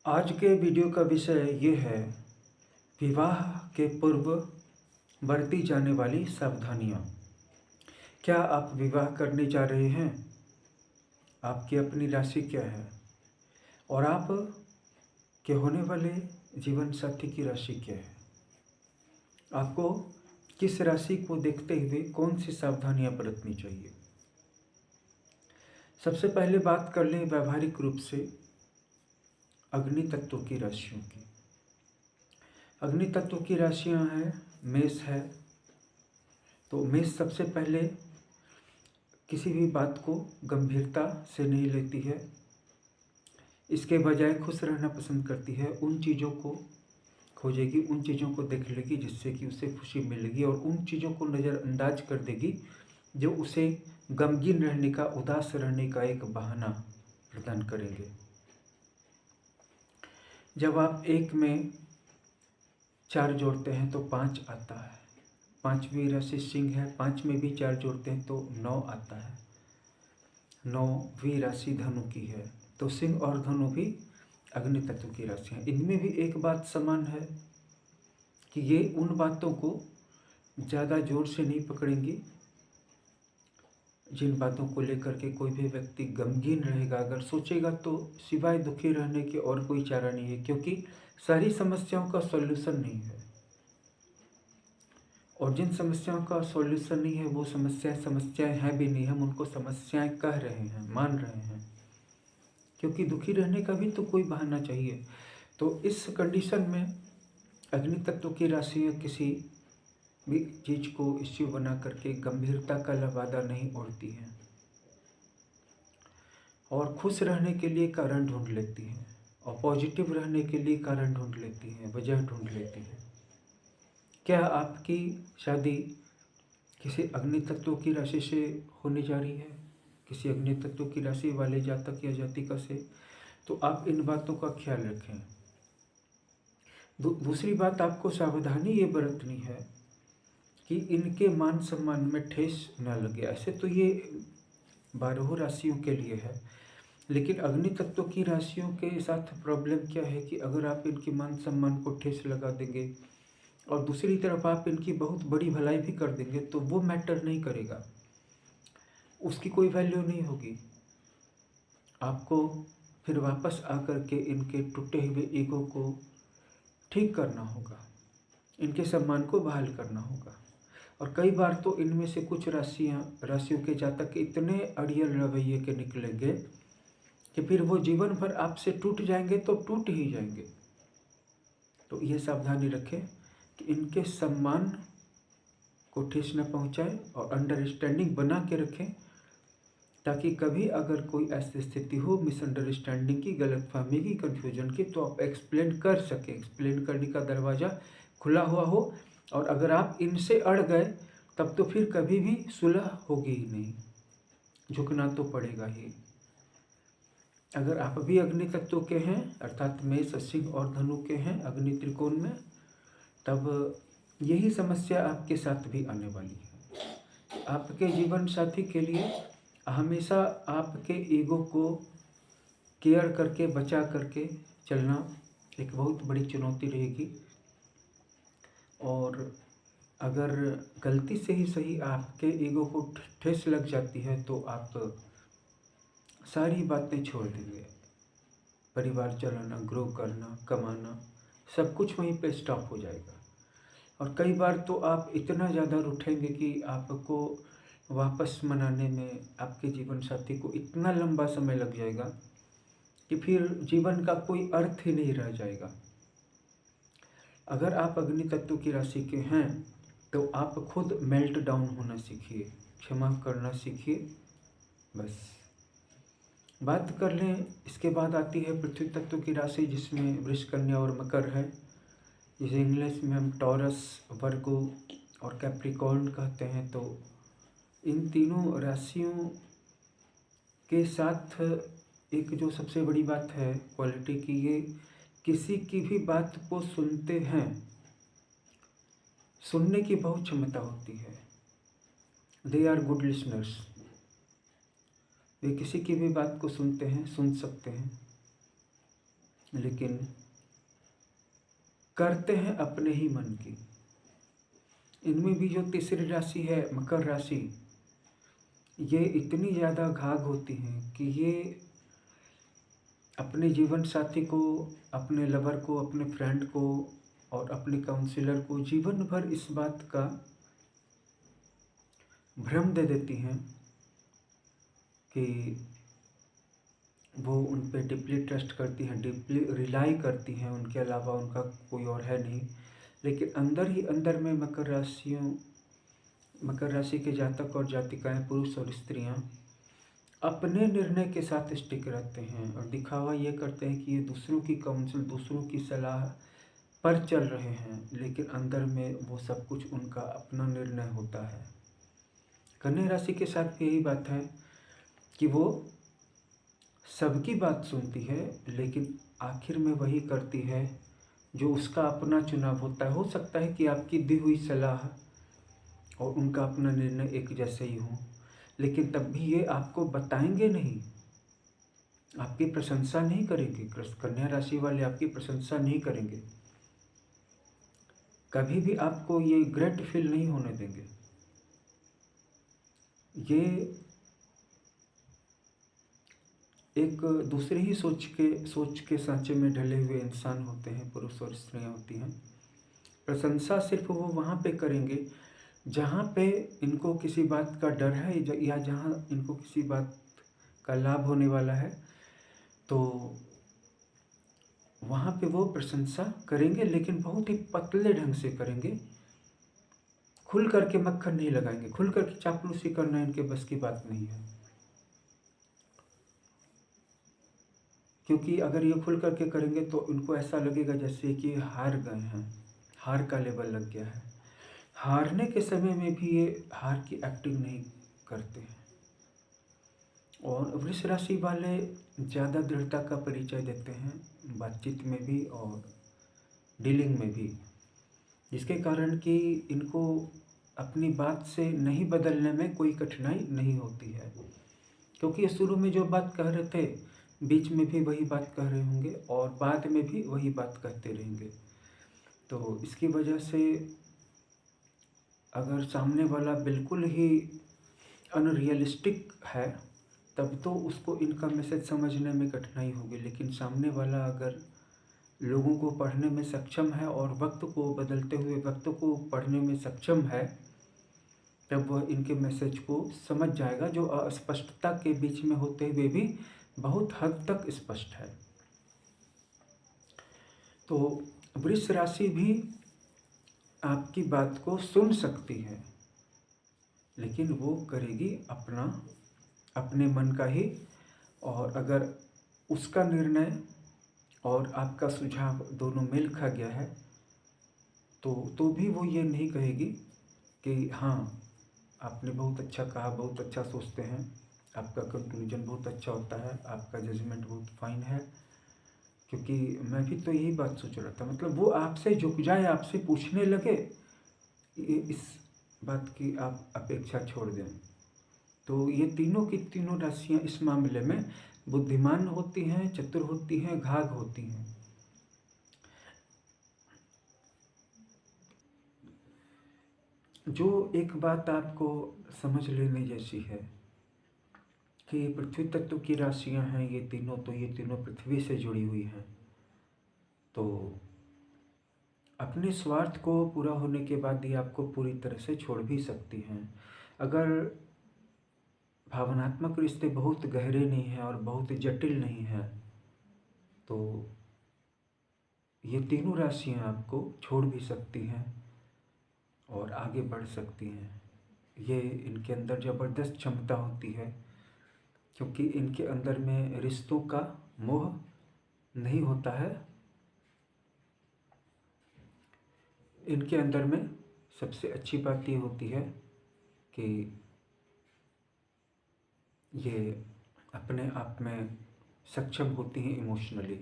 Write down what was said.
आज के वीडियो का विषय ये है विवाह के पूर्व बरती जाने वाली सावधानियाँ। क्या आप विवाह करने जा रहे हैं? आपकी अपनी राशि क्या है? और आप के होने वाले जीवन साथी की राशि क्या है? आपको किस राशि को देखते हुए कौन सी सावधानियाँ बरतनी चाहिए? सबसे पहले बात कर लें व्यावहारिक रूप से अग्नि तत्व की राशियों की। अग्नि तत्व की राशियाँ हैं मेष है। तो मेष सबसे पहले किसी भी बात को गंभीरता से नहीं लेती है, इसके बजाय खुश रहना पसंद करती है। उन चीज़ों को खोजेगी, उन चीज़ों को देख लेगी जिससे कि उसे खुशी मिलेगी, और उन चीज़ों को नज़रअंदाज कर देगी जो उसे गमगीन रहने का, उदास रहने का एक बहाना प्रदान करेंगे। जब आप एक में 4 जोड़ते हैं तो 5 आता है। 5वीं राशि सिंह है, 5 में भी 4 जोड़ते हैं तो 9 आता है। 9वीं राशि धनु की है। तो सिंह और धनु भी अग्नि तत्व की राशि हैं। इनमें भी एक बात समान है कि ये उन बातों को ज़्यादा जोर से नहीं पकड़ेंगी जिन बातों को लेकर के कोई भी व्यक्ति गमगीन रहेगा। अगर सोचेगा तो सिवाय दुखी रहने के और कोई चारा नहीं है, क्योंकि सारी समस्याओं का सॉल्यूशन नहीं है। और जिन समस्याओं का सॉल्यूशन नहीं है वो समस्याएं हैं भी नहीं, हम उनको समस्याएं कह रहे हैं, मान रहे हैं, क्योंकि दुखी रहने का भी तो कोई बहाना चाहिए। तो इस कंडीशन में अग्नि तत्व की राशियाँ किसी भी चीज़ को इश्यू बना करके गंभीरता का लबादा नहीं ओढ़ती हैं, और खुश रहने के लिए कारण ढूंढ लेती हैं, और पॉजिटिव रहने के लिए कारण ढूंढ लेती हैं, वजह ढूंढ लेती हैं। क्या आपकी शादी किसी अग्नि तत्व की राशि से होने जा रही है, किसी अग्नि तत्व की राशि वाले जातक या जातिका से, तो आप इन बातों का ख्याल रखें। दूसरी बात आपको सावधानी ये बरतनी है कि इनके मान सम्मान में ठेस न लगे। ऐसे तो ये 12 राशियों के लिए है, लेकिन अग्नि तत्व की राशियों के साथ प्रॉब्लम क्या है कि अगर आप इनके मान सम्मान को ठेस लगा देंगे और दूसरी तरफ आप इनकी बहुत बड़ी भलाई भी कर देंगे तो वो मैटर नहीं करेगा, उसकी कोई वैल्यू नहीं होगी। आपको फिर वापस आकर के इनके टूटे हुए ईगो को ठीक करना होगा, इनके सम्मान को बहाल करना होगा। और कई बार तो इनमें से कुछ राशियों के जातक इतने अड़ियल रवैये के निकलेंगे कि फिर वो जीवन भर आपसे टूट जाएंगे तो टूट ही जाएंगे। तो ये सावधानी रखें कि इनके सम्मान को ठेस न पहुंचाए और अंडरस्टैंडिंग बना के रखें, ताकि कभी अगर कोई ऐसी स्थिति हो मिसअंडरस्टैंडिंग की, गलतफहमी की, कन्फ्यूजन की, तो आप एक्सप्लेन कर सकें, एक्सप्लेन करने का दरवाज़ा खुला हुआ हो। और अगर आप इनसे अड़ गए तब तो फिर कभी भी सुलह होगी ही नहीं, झुकना तो पड़ेगा ही। अगर आप भी अग्नि तत्व के हैं अर्थात मेष, सिंह और धनु के हैं अग्नि त्रिकोण में, तब यही समस्या आपके साथ भी आने वाली है। आपके जीवन साथी के लिए हमेशा आपके ईगो को केयर करके, बचा करके चलना एक बहुत बड़ी चुनौती रहेगी। और अगर गलती से ही सही आपके ईगो को ठेस लग जाती है तो आप सारी बातें छोड़ देंगे। परिवार चलाना, ग्रो करना, कमाना, सब कुछ वहीं पे स्टॉप हो जाएगा। और कई बार तो आप इतना ज़्यादा रूठेंगे कि आपको वापस मनाने में आपके जीवन साथी को इतना लंबा समय लग जाएगा कि फिर जीवन का कोई अर्थ ही नहीं रह जाएगा। अगर आप अग्नि तत्व की राशि के हैं तो आप खुद मेल्ट डाउन होना सीखिए, क्षमा करना सीखिए। बस बात कर लें, इसके बाद आती है पृथ्वी तत्व की राशि जिसमें वृष, कन्या और मकर है, जिसे इंग्लिश में हम टॉरस, वर्गो और कैप्रिकॉर्न कहते हैं। तो इन तीनों राशियों के साथ एक जो सबसे बड़ी बात है क्वालिटी की, ये किसी की भी बात को सुनते हैं, सुनने की बहुत क्षमता होती है। They are good listeners. वे किसी की भी बात को सुनते हैं, सुन सकते हैं, लेकिन करते हैं अपने ही मन की। इनमें भी जो तीसरी राशि है मकर राशि, ये इतनी ज़्यादा घाघ होती हैं कि ये अपने जीवन साथी को, अपने लवर को, अपने फ्रेंड को और अपने काउंसलर को जीवन भर इस बात का भ्रम दे देती हैं कि वो उन पे डीपली ट्रस्ट करती हैं, डीपली रिलाई करती हैं, उनके अलावा उनका कोई और है नहीं। लेकिन अंदर ही अंदर में मकर राशि के जातक और जातिकाएं, पुरुष और स्त्रियां अपने निर्णय के साथ स्टिक रहते हैं और दिखावा ये करते हैं कि ये दूसरों की काउंसिल, दूसरों की सलाह पर चल रहे हैं, लेकिन अंदर में वो सब कुछ उनका अपना निर्णय होता है। कन्या राशि के साथ भी यही बात है कि वो सबकी बात सुनती है, लेकिन आखिर में वही करती है जो उसका अपना चुनाव होता है। हो सकता है कि आपकी दी हुई सलाह और उनका अपना निर्णय एक जैसे ही हो, लेकिन तब भी ये आपको बताएंगे नहीं, आपकी प्रशंसा नहीं करेंगे। कन्या राशि वाले आपकी प्रशंसा नहीं करेंगे, कभी भी आपको ये ग्रेट फील नहीं होने देंगे। ये एक दूसरे ही सोच के सांचे में ढले हुए इंसान होते हैं, पुरुष और स्त्रियां होती हैं। प्रशंसा सिर्फ वो वहाँ पे करेंगे जहाँ पे इनको किसी बात का डर है या जहाँ इनको किसी बात का लाभ होने वाला है, तो वहाँ पे वो प्रशंसा करेंगे, लेकिन बहुत ही पतले ढंग से करेंगे। खुल करके मक्खन नहीं लगाएंगे, खुल करके चापलूसी करना इनके बस की बात नहीं है। क्योंकि अगर ये खुल करके करेंगे तो इनको ऐसा लगेगा जैसे कि हार गए हैं, हार का लेवल लग गया है। हारने के समय में भी ये हार की एक्टिंग नहीं करते हैं। और वृष राशि वाले ज़्यादा दृढ़ता का परिचय देते हैं बातचीत में भी और डीलिंग में भी, जिसके कारण कि इनको अपनी बात से नहीं बदलने में कोई कठिनाई नहीं होती है। क्योंकि ये शुरू में जो बात कह रहे थे, बीच में भी वही बात कह रहे होंगे और बाद में भी वही बात कहते रहेंगे। तो इसकी वजह से अगर सामने वाला बिल्कुल ही अनरियलिस्टिक है, तब तो उसको इनका मैसेज समझने में कठिनाई होगी। लेकिन सामने वाला अगर लोगों को पढ़ने में सक्षम है और वक्त को, बदलते हुए वक्त को पढ़ने में सक्षम है, तब वह इनके मैसेज को समझ जाएगा, जो अस्पष्टता के बीच में होते हुए भी बहुत हद तक स्पष्ट है। तो वृष राशि भी आपकी बात को सुन सकती है, लेकिन वो करेगी अपने मन का ही। और अगर उसका निर्णय और आपका सुझाव दोनों मेल खा गया है, तो भी वो ये नहीं कहेगी कि हाँ आपने बहुत अच्छा कहा, बहुत अच्छा सोचते हैं, आपका कंक्लूजन बहुत अच्छा होता है, आपका जजमेंट बहुत फाइन है। क्योंकि मैं भी तो यही बात सोच रहा था, मतलब वो आपसे झुक जाए, आपसे पूछने लगे, इस बात की आप अपेक्षा छोड़ दें। तो ये तीनों की तीनों राशियां इस मामले में बुद्धिमान होती हैं, चतुर होती हैं, घाघ होती हैं। जो एक बात आपको समझ लेने जैसी है कि पृथ्वी तत्व की राशियां हैं ये तीनों, तो ये तीनों पृथ्वी से जुड़ी हुई हैं। तो अपने स्वार्थ को पूरा होने के बाद ये आपको पूरी तरह से छोड़ भी सकती हैं। अगर भावनात्मक रिश्ते बहुत गहरे नहीं हैं और बहुत जटिल नहीं हैं, तो ये तीनों राशियां आपको छोड़ भी सकती हैं और आगे बढ़ सकती हैं। ये इनके अंदर ज़बरदस्त क्षमता होती है, क्योंकि इनके अंदर में रिश्तों का मोह नहीं होता है। इनके अंदर में सबसे अच्छी बात ये होती है कि ये अपने आप में सक्षम होती हैं इमोशनली।